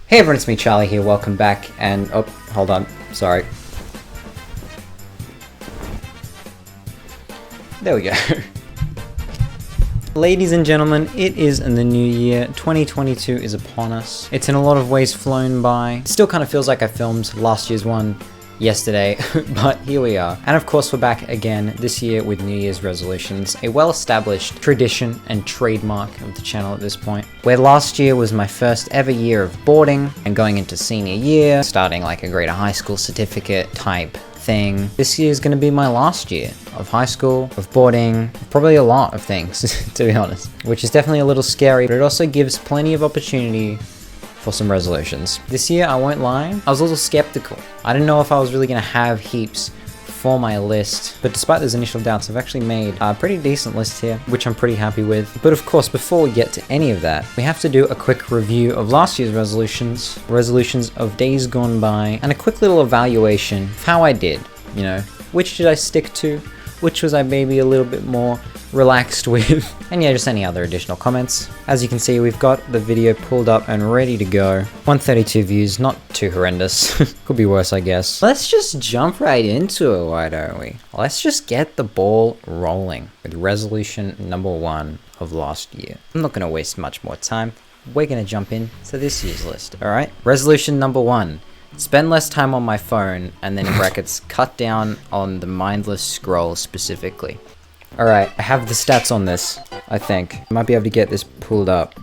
Hey everyone, it's me Charlie here, welcome back, and oh, hold on, sorry. There we go. Ladies and gentlemen, it is in the new year, 2022 is upon us. It's in a lot of ways flown by. It still kind of feels like I filmed last year's one yesterday, but here we are. And of course we're back again this year with New Year's resolutions, a well-established tradition and trademark of the channel at this point. Where last year was my first ever year of boarding and going into senior year, starting like a greater high school certificate type thing. This year is going to be my last year of high school, of boarding, probably a lot of things, to be honest. Which is definitely a little scary, but it also gives plenty of opportunity for some resolutions. This year, I won't lie, I was a little skeptical. I didn't know if I was really going to have heaps for my list, but despite those initial doubts, I've actually made a pretty decent list here, which I'm pretty happy with. But of course, before we get to any of that, we have to do a quick review of last year's resolutions of days gone by, and a quick little evaluation of how I did, you know, which did I stick to, which was I maybe a little bit more relaxed with, and yeah, just any other additional comments. As you can see, we've got the video pulled up and ready to go. 132 views, not too horrendous. Could be worse, I guess. Let's just jump right into it, why don't we? Let's just get the ball rolling with resolution number 1 of last year. I'm not gonna waste much more time. We're gonna jump in to this year's list, alright? Resolution number 1. Spend less time on my phone, and then in brackets, cut down on the mindless scroll specifically. Alright, I have the stats on this, I think. I might be able to get this pulled up.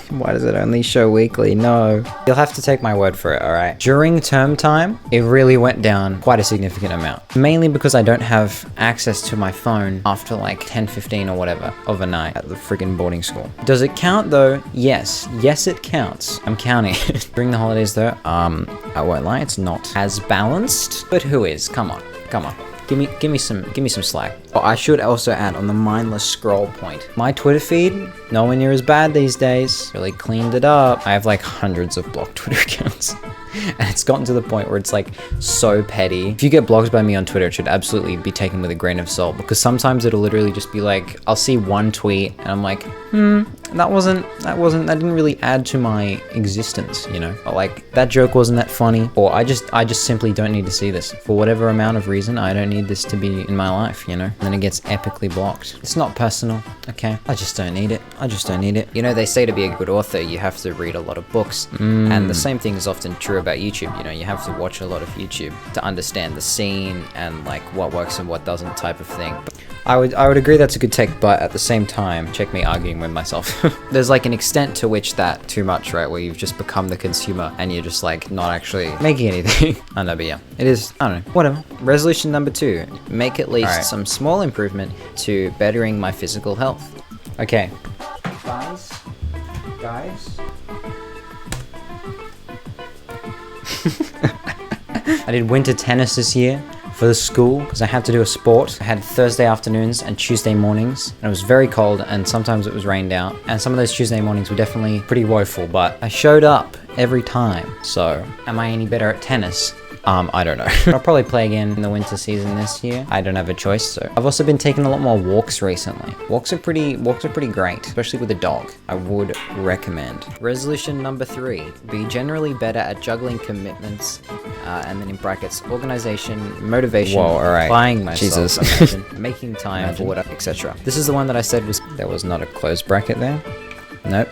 Why does it only show weekly? No. You'll have to take my word for it, alright? During term time, it really went down quite a significant amount. Mainly because I don't have access to my phone after like 10:15 or whatever overnight at the friggin' boarding school. Does it count though? Yes. Yes, it counts. I'm counting. During the holidays though, I won't lie, it's not as balanced. But who is? Come on. Come on. Give me some slack. Oh, I should also add on the mindless scroll point. My Twitter feed, nowhere near as bad these days. Really cleaned it up. I have like hundreds of blocked Twitter accounts. And it's gotten to the point where it's like so petty. If you get blocked by me on Twitter, it should absolutely be taken with a grain of salt, because sometimes it'll literally just be like, I'll see one tweet and I'm like, that didn't really add to my existence, you know? Or like, that joke wasn't that funny, or I just simply don't need to see this. For whatever amount of reason, I don't need this to be in my life, you know? And then it gets epically blocked. It's not personal, okay? I just don't need it. I just don't need it. You know, they say to be a good author, you have to read a lot of books. And the same thing is often true about YouTube. You know, you have to watch a lot of YouTube to understand the scene and like what works and what doesn't type of thing. But I would agree that's a good take, but at the same time, check me arguing with myself. There's like an extent to which that too much, right? Where you've just become the consumer and you're just like not actually making anything. I know, but yeah, it is, I don't know, whatever. Resolution number 2, make at least some small improvement to bettering my physical health. Okay. Guys. I did winter tennis this year for the school because I had to do a sport. I had Thursday afternoons and Tuesday mornings, and it was very cold and sometimes it was rained out, and some of those Tuesday mornings were definitely pretty woeful, but I showed up every time. So am I any better at tennis? I don't know. I'll probably play again in the winter season this year. I don't have a choice, so. I've also been taking a lot more walks recently. Walks are pretty great, especially with a dog. I would recommend. Resolution number 3, be generally better at juggling commitments, and then in brackets, organization, motivation, applying myself, imagine, making time for whatever, etc. This is the one that I said there was not a closed bracket there. Nope.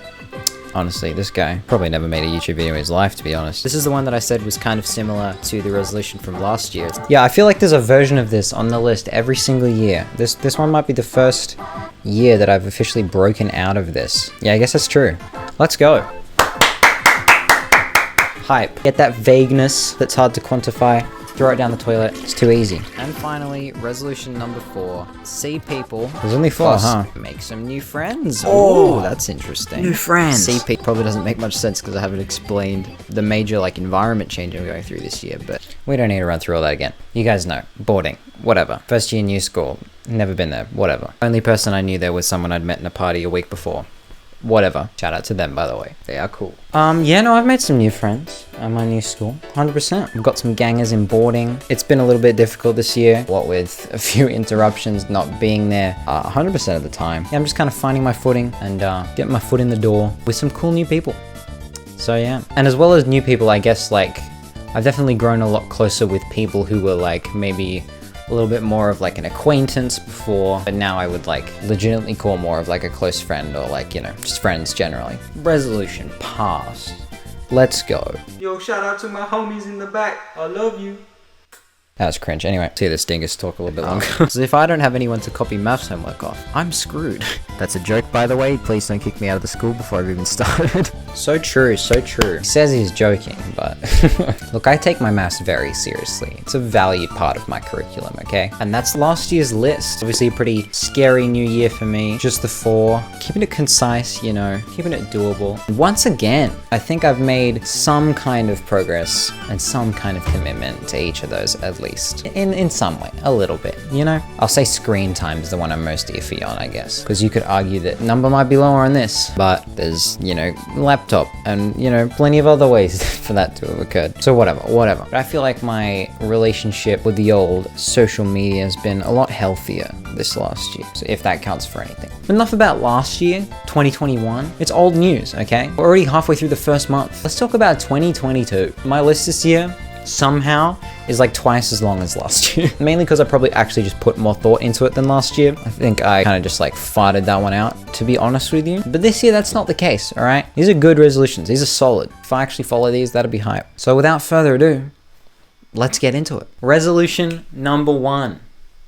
Honestly, this guy probably never made a YouTube video in his life, to be honest. This is the one that I said was kind of similar to the resolution from last year. Yeah, I feel like there's a version of this on the list every single year. This one might be the first year that I've officially broken out of this. Yeah, I guess that's true. Let's go. Hype. Get that vagueness that's hard to quantify. Throw it down the toilet. It's too easy. And finally, resolution number 4. See people. There's only 4, huh? Make some new friends. Oh, that's interesting. New friends. See people probably doesn't make much sense because I haven't explained the major like environment change I'm going through this year, but we don't need to run through all that again. You guys know. Boarding. Whatever. First year new school. Never been there. Whatever. Only person I knew there was someone I'd met in a party a week before. Whatever. Shout out to them, by the way. They are cool. Yeah, no, I've made some new friends at my new school. 100%. I've got some gangers in boarding. It's been a little bit difficult this year, what with a few interruptions, not being there 100% of the time. Yeah, I'm just kind of finding my footing and getting my foot in the door with some cool new people. So yeah. And as well as new people, I guess, like, I've definitely grown a lot closer with people who were like maybe a little bit more of like an acquaintance before, but now I would like legitimately call more of like a close friend, or like, you know, just friends generally. Resolution passed. Let's go. Yo, shout out to my homies in the back. I love you. That was cringe. Anyway, see this dingus talk a little bit longer. So if I don't have anyone to copy maths homework off, I'm screwed. That's a joke, by the way. Please don't kick me out of the school before I've even started. So true, so true. He says he's joking, but look, I take my maths very seriously. It's a valued part of my curriculum, okay? And that's last year's list. Obviously a pretty scary new year for me. Just the 4. Keeping it concise, you know, keeping it doable. Once again, I think I've made some kind of progress and some kind of commitment to each of those, at least. In some way, a little bit, you know? I'll say screen time is the one I'm most iffy on, I guess. Because you could argue that number might be lower on this, but there's, you know, laptop and, you know, plenty of other ways for that to have occurred. So whatever. But I feel like my relationship with the old social media has been a lot healthier this last year. So if that counts for anything. But enough about last year, 2021. It's old news, okay? We're already halfway through the first month. Let's talk about 2022. My list this year somehow is like twice as long as last year. Mainly because I probably actually just put more thought into it than last year. I think I kind of just like farted that one out, to be honest with you. But this year, that's not the case, all right? These are good resolutions. These are solid. If I actually follow these, that'll be hype. So without further ado, let's get into it. Resolution number 1,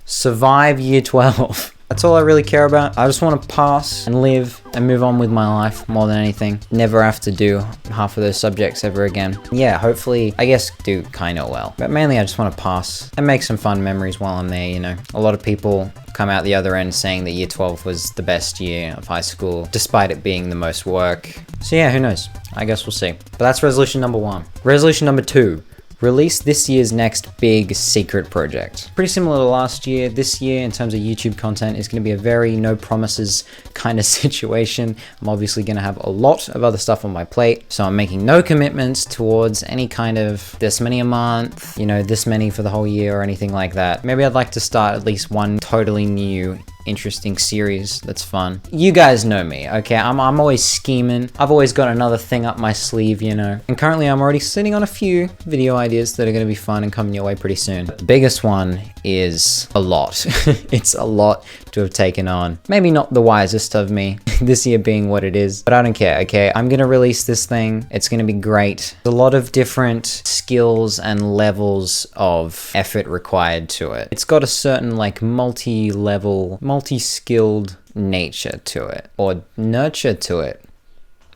survive year 12. That's all I really care about. I just want to pass and live and move on with my life more than anything. Never have to do half of those subjects ever again. Yeah, hopefully, I guess, do kind of well. But mainly I just want to pass and make some fun memories while I'm there, you know. A lot of people come out the other end saying that year 12 was the best year of high school, despite it being the most work. So yeah, who knows? I guess we'll see. But that's resolution number 1. Resolution number 2. Release this year's next big secret project. Pretty similar to last year. This year, in terms of YouTube content, is going to be a very no promises kind of situation. I'm obviously going to have a lot of other stuff on my plate, so I'm making no commitments towards any kind of this many a month, you know, this many for the whole year or anything like that. Maybe I'd like to start at least one totally new interesting series that's fun. You guys know me, okay? I'm always scheming. I've always got another thing up my sleeve, you know? And currently I'm already sitting on a few video ideas that are gonna be fun and coming your way pretty soon. But the biggest one is a lot. It's a lot to have taken on. Maybe not the wisest of me, this year being what it is, but I don't care, okay? I'm gonna release this thing. It's gonna be great. There's a lot of different skills and levels of effort required to it. It's got a certain like multi-level, multi-skilled nature to it, or nurture to it,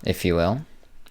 if you will.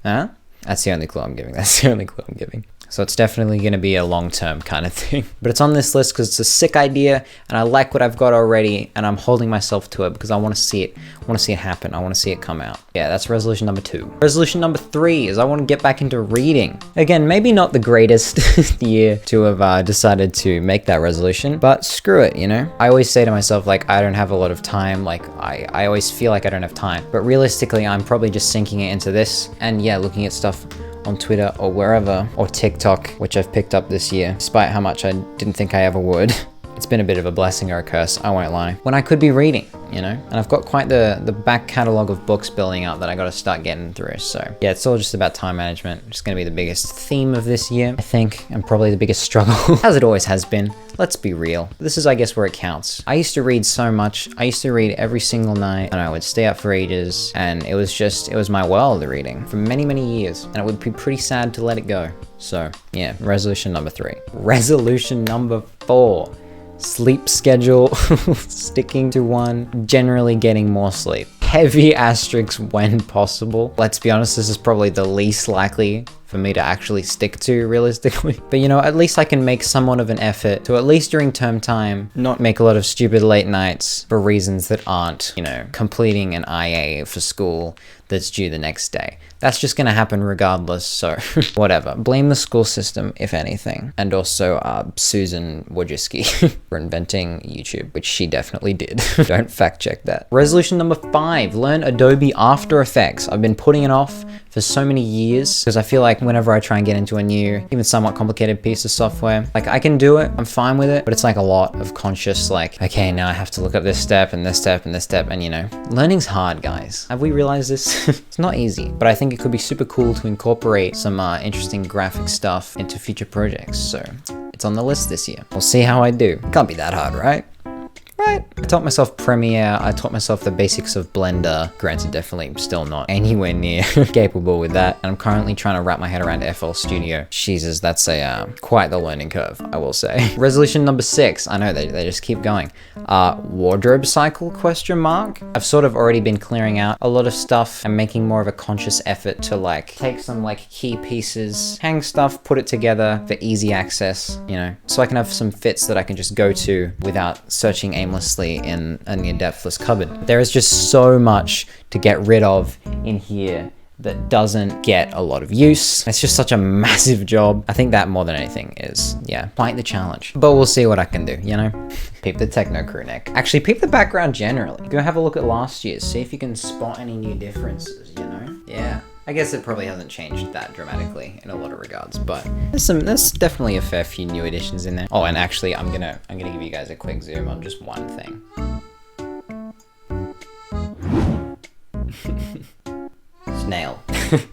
Huh? That's the only clue I'm giving. So it's definitely going to be a long-term kind of thing. But it's on this list because it's a sick idea and I like what I've got already and I'm holding myself to it because I want to see it. I want to see it happen. I want to see it come out. Yeah, that's resolution number 2. Resolution number 3 is I want to get back into reading. Again, maybe not the greatest year to have decided to make that resolution, but screw it, you know? I always say to myself, like, I don't have a lot of time. Like, I always feel like I don't have time. But realistically, I'm probably just sinking it into this and yeah, looking at stuff on Twitter or wherever, or TikTok, which I've picked up this year, despite how much I didn't think I ever would. It's been a bit of a blessing or a curse, I won't lie. When I could be reading, you know? And I've got quite the back catalog of books building up that I gotta start getting through, so. Yeah, it's all just about time management. It's gonna be the biggest theme of this year, I think, and probably the biggest struggle, as it always has been. Let's be real. This is, I guess, where it counts. I used to read so much. I used to read every single night, and I would stay up for ages, and it was my world, the reading, for many, many years, and it would be pretty sad to let it go. So, yeah, resolution number 3. Resolution number 4. Sleep schedule, sticking to one, generally getting more sleep. Heavy asterisks when possible. Let's be honest, this is probably the least likely for me to actually stick to realistically. But you know, at least I can make somewhat of an effort to, at least during term time, not make a lot of stupid late nights for reasons that aren't, you know, completing an IA for school that's due the next day. That's just gonna happen regardless, so whatever. Blame the school system, if anything. And also Susan Wojcicki for inventing YouTube, which she definitely did. Don't fact check that. Resolution number 5, learn Adobe After Effects. I've been putting it off for so many years, because I feel like whenever I try and get into a new, even somewhat complicated piece of software, like I can do it, I'm fine with it, but it's like a lot of conscious, like, okay, now I have to look at this step and this step and this step, and you know, learning's hard, guys. Have we realized this? It's not easy, but I think it could be super cool to incorporate some interesting graphic stuff into future projects, so it's on the list this year. We'll see how I do. Can't be that hard, right? Right. I taught myself Premiere, I taught myself the basics of Blender. Granted, definitely still not anywhere near capable with that. And I'm currently trying to wrap my head around FL Studio. Jesus, that's quite the learning curve, I will say. Resolution number 6, I know they just keep going. Wardrobe cycle, question mark? I've sort of already been clearing out a lot of stuff and making more of a conscious effort to like take some like key pieces, hang stuff, put it together for easy access, you know, so I can have some fits that I can just go to without searching aimlessly in a near-depthless cupboard. There is just so much to get rid of in here that doesn't get a lot of use. It's just such a massive job. I think that more than anything is, yeah, quite the challenge. But we'll see what I can do, you know? Peep the techno crew neck. Actually, peep the background generally. Go have a look at last year's, see if you can spot any new differences, you know? Yeah. I guess it probably hasn't changed that dramatically in a lot of regards, but there's definitely a fair few new additions in there. Oh, and actually, I'm gonna give you guys a quick zoom on just one thing. Snail.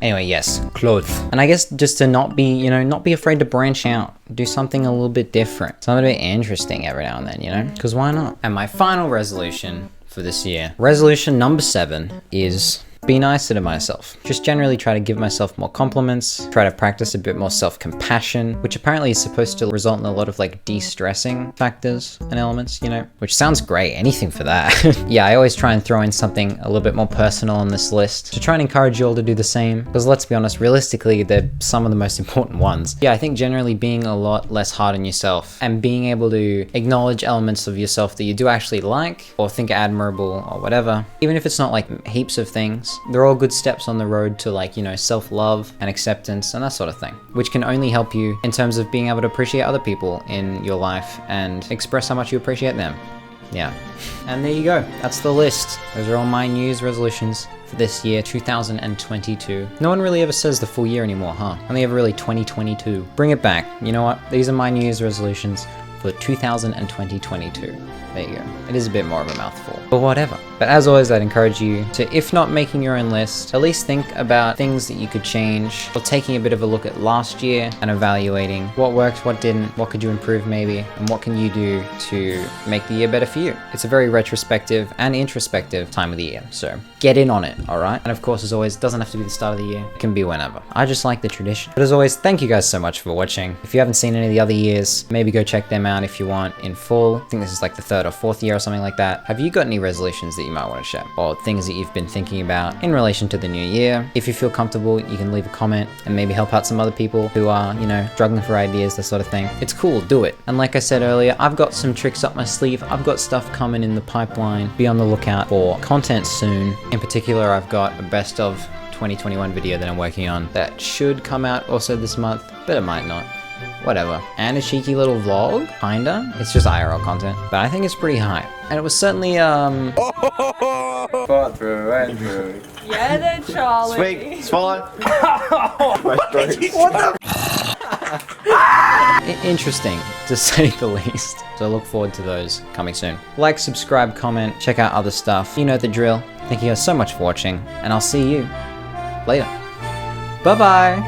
Anyway, yes, clothes. And I guess just to not be afraid to branch out, do something a little bit different, something a bit interesting every now and then, you know? Because why not? And my final resolution for this year, resolution number 7, is be nicer to myself. Just generally try to give myself more compliments, try to practice a bit more self-compassion, which apparently is supposed to result in a lot of like de-stressing factors and elements, you know, which sounds great, anything for that. Yeah, I always try and throw in something a little bit more personal on this list to try and encourage you all to do the same, because let's be honest, realistically, they're some of the most important ones. Yeah, I think generally being a lot less hard on yourself and being able to acknowledge elements of yourself that you do actually like or think are admirable or whatever, even if it's not like heaps of things, they're all good steps on the road to like, you know, self-love and acceptance and that sort of thing, which can only help you in terms of being able to appreciate other people in your life and express how much you appreciate them. Yeah. And there you go. That's the list. Those are all my New Year's resolutions for this year, 2022. No one really ever says the full year anymore, huh? Only ever really 2022. Bring it back. You know what? These are my New Year's resolutions for 2022. There you go. It is a bit more of a mouthful, but whatever. But as always, I'd encourage you to, if not making your own list, at least think about things that you could change, or taking a bit of a look at last year and evaluating what worked, what didn't, what could you improve maybe, and what can you do to make the year better for you. It's a very retrospective and introspective time of the year, so get in on it, alright? And of course, as always, it doesn't have to be the start of the year. It can be whenever. I just like the tradition. But as always, thank you guys so much for watching. If you haven't seen any of the other years, maybe go check them out if you want in full. I think this is like the 3rd or 4th year or something like that. Have you got any resolutions that you might want to share, or things that you've been thinking about in relation to the new year? If you feel comfortable, you can leave a comment and maybe help out some other people who are, you know, struggling for ideas, that sort of thing. It's cool, do it. And like I said earlier, I've got some tricks up my sleeve. I've got stuff coming in the pipeline. Be on the lookout for content soon. In particular, I've got a best of 2021 video that I'm working on that should come out also this month, but it might not. Whatever. And a cheeky little vlog, kinda. It's just IRL content, but I think it's pretty hype. And it was certainly, Fought through and through. Yeah then, Charlie. Sweet, swallow. What the? Interesting, to say the least. So I look forward to those coming soon. Like, subscribe, comment, check out other stuff. You know the drill. Thank you guys so much for watching, and I'll see you later. Bye-bye.